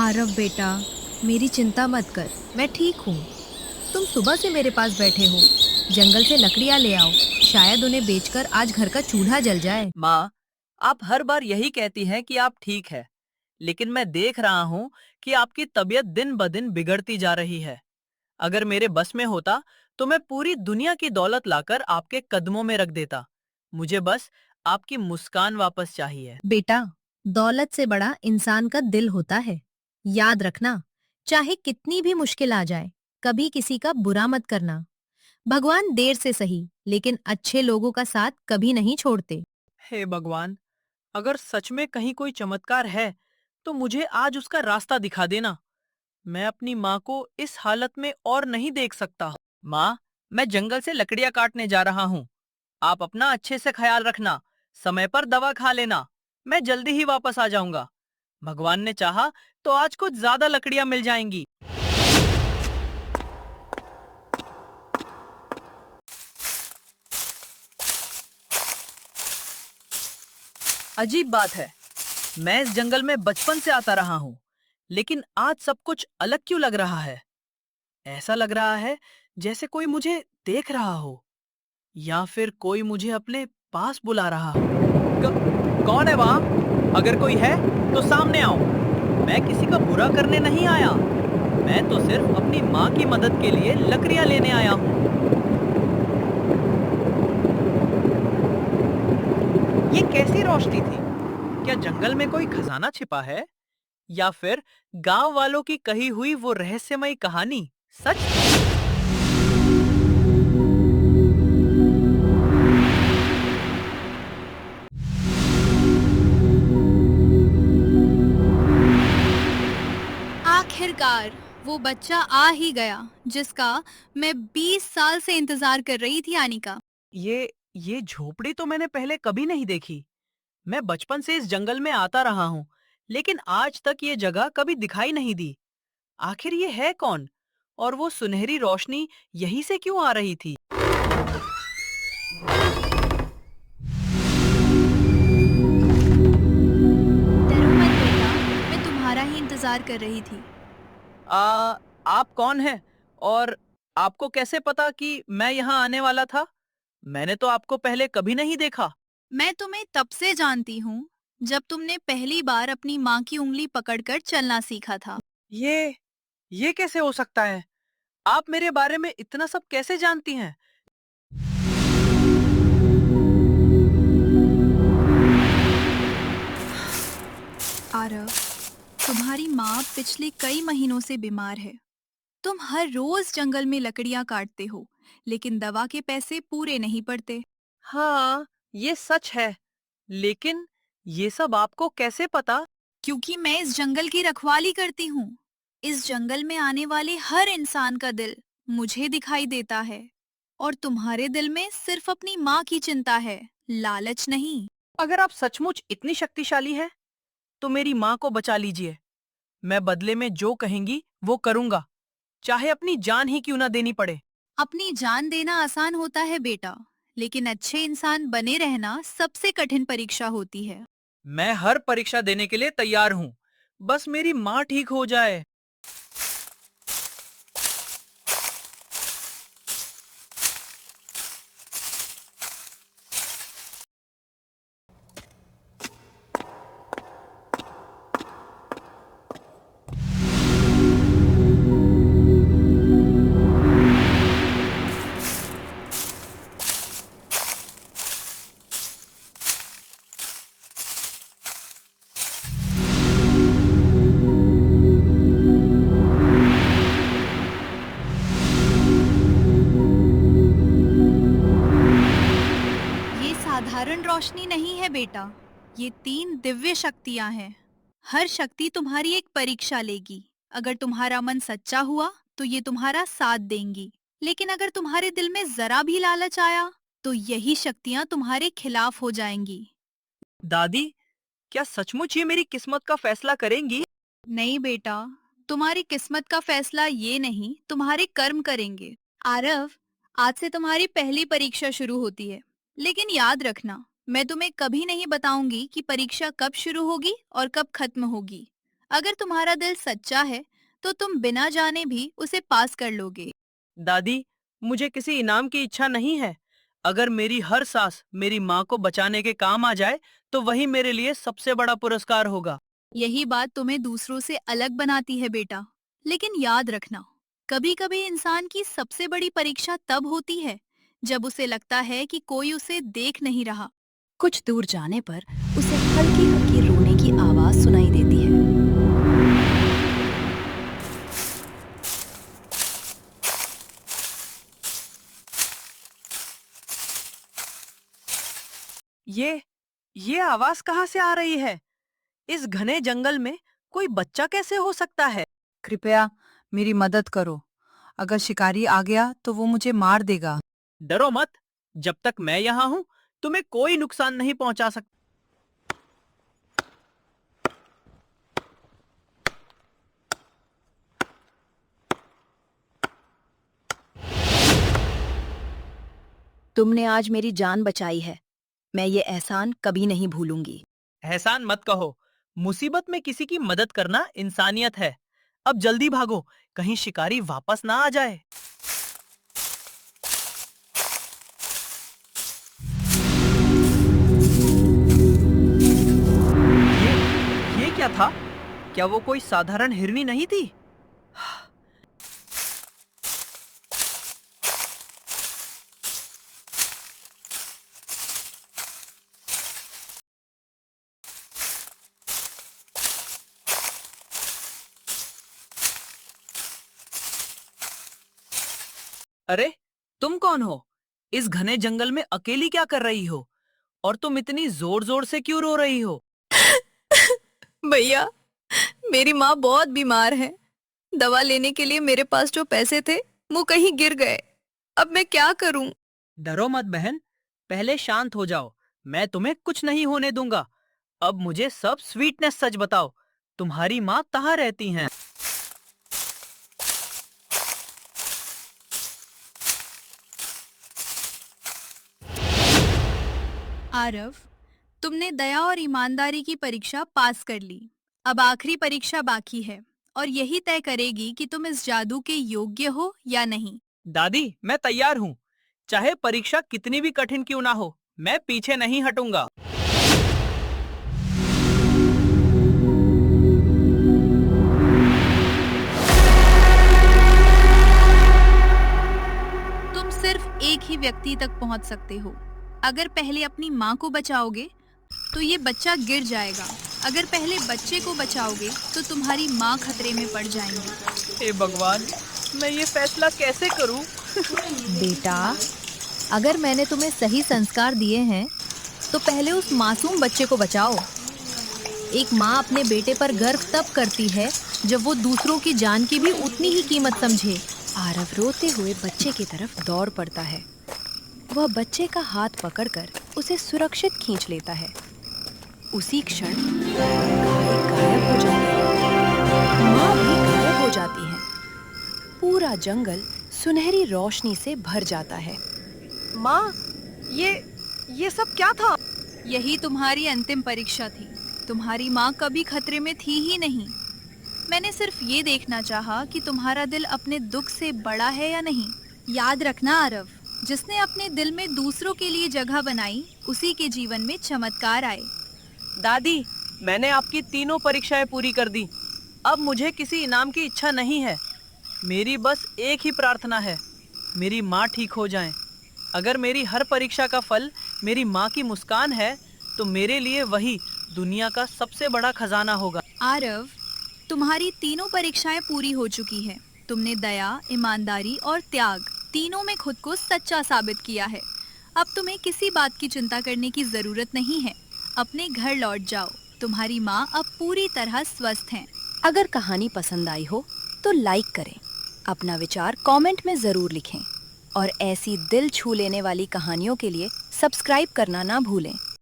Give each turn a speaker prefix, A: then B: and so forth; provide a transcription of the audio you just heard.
A: आरव बेटा, मेरी चिंता मत कर, मैं ठीक हूँ। तुम सुबह से मेरे पास बैठे हो। जंगल से लकड़ियाँ ले आओ, शायद उन्हें बेचकर आज घर का चूल्हा जल जाए।
B: माँ, आप हर बार यही कहती हैं कि आप ठीक है, लेकिन मैं देख रहा हूँ कि आपकी तबीयत दिन ब दिन बिगड़ती जा रही है। अगर मेरे बस में होता, तो मैं पूरी दुनिया की दौलत लाकर आपके कदमों में रख देता। मुझे बस आपकी मुस्कान वापस चाहिए।
A: बेटा, दौलत से बड़ा इंसान का दिल होता है। याद रखना, चाहे कितनी भी मुश्किल आ जाए, कभी किसी का बुरा मत करना। भगवान देर से सही, लेकिन अच्छे लोगों का साथ कभी नहीं छोड़ते।
B: हे भगवान, अगर सच में कहीं कोई चमत्कार है, तो मुझे आज उसका रास्ता दिखा देना। मैं अपनी माँ को इस हालत में और नहीं देख सकता। माँ, मैं जंगल से लकड़ियाँ काटने जा रहा हूँ। आप अपना अच्छे से ख्याल रखना, समय पर दवा खा लेना। मैं जल्दी ही वापस आ जाऊंगा। भगवान ने चाहा तो आज कुछ ज्यादा लकड़ियाँ मिल जाएंगी। अजीब बात है, मैं इस जंगल में बचपन से आता रहा हूँ, लेकिन आज सब कुछ अलग क्यों लग रहा है? ऐसा लग रहा है जैसे कोई मुझे देख रहा हो, या फिर कोई मुझे अपने पास बुला रहा हो। कौन है वहां? अगर कोई है तो सामने आओ। मैं किसी का बुरा करने नहीं आया। मैं तो सिर्फ अपनी माँ की मदद के लिए लकड़ियाँ लेने आया हूँ। ये कैसी रोशनी थी? क्या जंगल में कोई खजाना छिपा है, या फिर गांव वालों की कही हुई वो रहस्यमयी कहानी सच थी?
C: आखिरकार वो बच्चा आ ही गया जिसका मैं 20 साल से इंतजार कर रही थी आने का।
B: ये झोपड़ी तो मैंने पहले कभी नहीं देखी। मैं बचपन से इस जंगल में आता रहा हूँ, लेकिन आज तक ये जगह कभी दिखाई नहीं दी। आखिर ये है कौन? और वो सुनहरी रोशनी यहीं से क्यों आ रही थी?
C: डरो मत बेटा, मैं तुम्हारा ही इंतजार कर रही थी।
B: आ, आप कौन हैं? और आपको कैसे पता कि मैं यहाँ आने वाला था? मैंने तो आपको पहले कभी नहीं देखा।
C: मैं तुम्हें तब से जानती हूँ जब तुमने पहली बार अपनी माँ की उंगली पकड़कर चलना सीखा था।
B: ये ये कैसे हो सकता है? आप मेरे बारे में इतना सब कैसे जानती हैं?
C: आरव, तुम्हारी माँ पिछले कई महीनों से बीमार है। तुम हर रोज जंगल में लकड़ियाँ काटते हो, लेकिन दवा के पैसे पूरे नहीं पड़ते।
B: हाँ, ये सच है। लेकिन ये सब आपको कैसे पता?
C: क्योंकि मैं इस जंगल की रखवाली करती हूँ। इस जंगल में आने वाले हर इंसान का दिल मुझे दिखाई देता है, और तुम्हारे दिल में सिर्फ अपनी माँ की चिंता है, लालच नहीं।
B: अगर आप सचमुच इतनी शक्तिशाली हैं, तो मेरी माँ को बचा लीजिए। मैं बदले में जो कहेंगी वो करूंगा, चाहे अपनी जान ही क्यों ना देनी पड़े।
C: अपनी जान देना आसान होता है बेटा, लेकिन अच्छे इंसान बने रहना सबसे कठिन परीक्षा होती है।
B: मैं हर परीक्षा देने के लिए तैयार हूँ, बस मेरी माँ ठीक हो जाए।
C: ये साधारण रोशनी नहीं है बेटा, ये 3 दिव्य शक्तियां हैं। हर शक्ति तुम्हारी एक परीक्षा लेगी। अगर तुम्हारा मन सच्चा हुआ तो ये तुम्हारा साथ देंगी, लेकिन अगर तुम्हारे दिल में जरा भी लालच आया तो यही शक्तियां तुम्हारे खिलाफ हो जाएंगी।
B: दादी, क्या सचमुच ये मेरी किस्मत का फैसला करेंगी?
C: नहीं बेटा, तुम्हारी किस्मत का फैसला ये नहीं, तुम्हारे कर्म करेंगे। आरव, आज से तुम्हारी पहली परीक्षा शुरू होती है, लेकिन याद रखना, मैं तुम्हें कभी नहीं बताऊंगी कि परीक्षा कब शुरू होगी और कब खत्म होगी। अगर तुम्हारा दिल सच्चा है तो तुम बिना जाने भी उसे पास कर लोगे।
B: दादी, मुझे किसी इनाम की इच्छा नहीं है। अगर मेरी हर सांस मेरी माँ को बचाने के काम आ जाए, तो वही मेरे लिए सबसे बड़ा पुरस्कार होगा।
C: यही बात तुम्हें दूसरों से अलग बनाती है बेटा। लेकिन याद रखना, कभी कभी इंसान की सबसे बड़ी परीक्षा तब होती है जब उसे लगता है कि कोई उसे देख नहीं रहा।
D: कुछ दूर जाने पर उसे हल्की हल्की रोने की आवाज सुनाई देती है।
B: ये आवाज कहाँ से आ रही है? इस घने जंगल में कोई बच्चा कैसे हो सकता है?
E: कृपया मेरी मदद करो। अगर शिकारी आ गया तो वो मुझे मार देगा।
B: डरो मत। जब तक मैं यहाँ हूँ, तुम्हें कोई नुकसान नहीं पहुँचा सकता।
D: तुमने आज मेरी जान बचाई है। मैं ये एहसान कभी नहीं भूलूंगी।
B: एहसान मत कहो। मुसीबत में किसी की मदद करना इंसानियत है। अब जल्दी भागो, कहीं शिकारी वापस ना आ जाए। ये क्या था? क्या वो कोई साधारण हिरनी नहीं थी? अरे, तुम कौन हो? इस घने जंगल में अकेली क्या कर रही हो? और तुम इतनी जोर जोर से क्यों रो रही हो?
C: भैया, मेरी माँ बहुत बीमार है। दवा लेने के लिए मेरे पास जो पैसे थे वो कहीं गिर गए। अब मैं क्या करूं?
B: डरो मत बहन, पहले शांत हो जाओ। मैं तुम्हें कुछ नहीं होने दूंगा। अब मुझे सब स्वीटनेस सच बताओ। तुम्हारी माँ कहाँ रहती हैं?
C: आरव, तुमने दया और ईमानदारी की परीक्षा पास कर ली। अब आखिरी परीक्षा बाकी है और यही तय करेगी कि तुम इस जादू के योग्य हो या नहीं।
B: दादी, मैं तैयार हूँ। चाहे परीक्षा कितनी भी कठिन क्यों ना हो, मैं पीछे नहीं हटूंगा।
C: तुम सिर्फ एक ही व्यक्ति तक पहुंच सकते हो। अगर पहले अपनी माँ को बचाओगे तो ये बच्चा गिर जाएगा। अगर पहले बच्चे को बचाओगे तो तुम्हारी माँ खतरे में पड़ जाएंगी।
B: हे भगवान, मैं ये फैसला कैसे करूँ?
A: बेटा, अगर मैंने तुम्हें सही संस्कार दिए हैं तो पहले उस मासूम बच्चे को बचाओ। एक माँ अपने बेटे पर गर्व तब करती है जब वो दूसरों की जान की भी उतनी ही कीमत समझे।
D: आरव रोते हुए बच्चे की तरफ दौड़ पड़ता है। वह बच्चे का हाथ पकड़कर उसे सुरक्षित खींच लेता है। उसी क्षण गाय गायब हो जाती है। माँ भी गायब हो जाती है। पूरा जंगल सुनहरी रोशनी से भर जाता है।
B: माँ, ये सब क्या था?
C: यही तुम्हारी अंतिम परीक्षा थी। तुम्हारी माँ कभी खतरे में थी ही नहीं। मैंने सिर्फ ये देखना चाहा कि तुम्हारा दिल अपने दुख से बड़ा है या नहीं। याद रखना आरव, जिसने अपने दिल में दूसरों के लिए जगह बनाई, उसी के जीवन में चमत्कार आए।
B: दादी, मैंने आपकी तीनों परीक्षाएं पूरी कर दी। अब मुझे किसी इनाम की इच्छा नहीं है। मेरी बस एक ही प्रार्थना है, मेरी माँ ठीक हो जाए। अगर मेरी हर परीक्षा का फल मेरी माँ की मुस्कान है, तो मेरे लिए वही दुनिया का सबसे बड़ा खजाना होगा।
C: आरव, तुम्हारी तीनों परीक्षाएं पूरी हो चुकी हैं। तुमने दया, ईमानदारी और त्याग तीनों में खुद को सच्चा साबित किया है। अब तुम्हें किसी बात की चिंता करने की जरूरत नहीं है। अपने घर लौट जाओ। तुम्हारी माँ अब पूरी तरह स्वस्थ हैं।
D: अगर कहानी पसंद आई हो तो लाइक करें, अपना विचार कमेंट में ज़रूर लिखें और ऐसी दिल छू लेने वाली कहानियों के लिए सब्सक्राइब करना ना भूलें।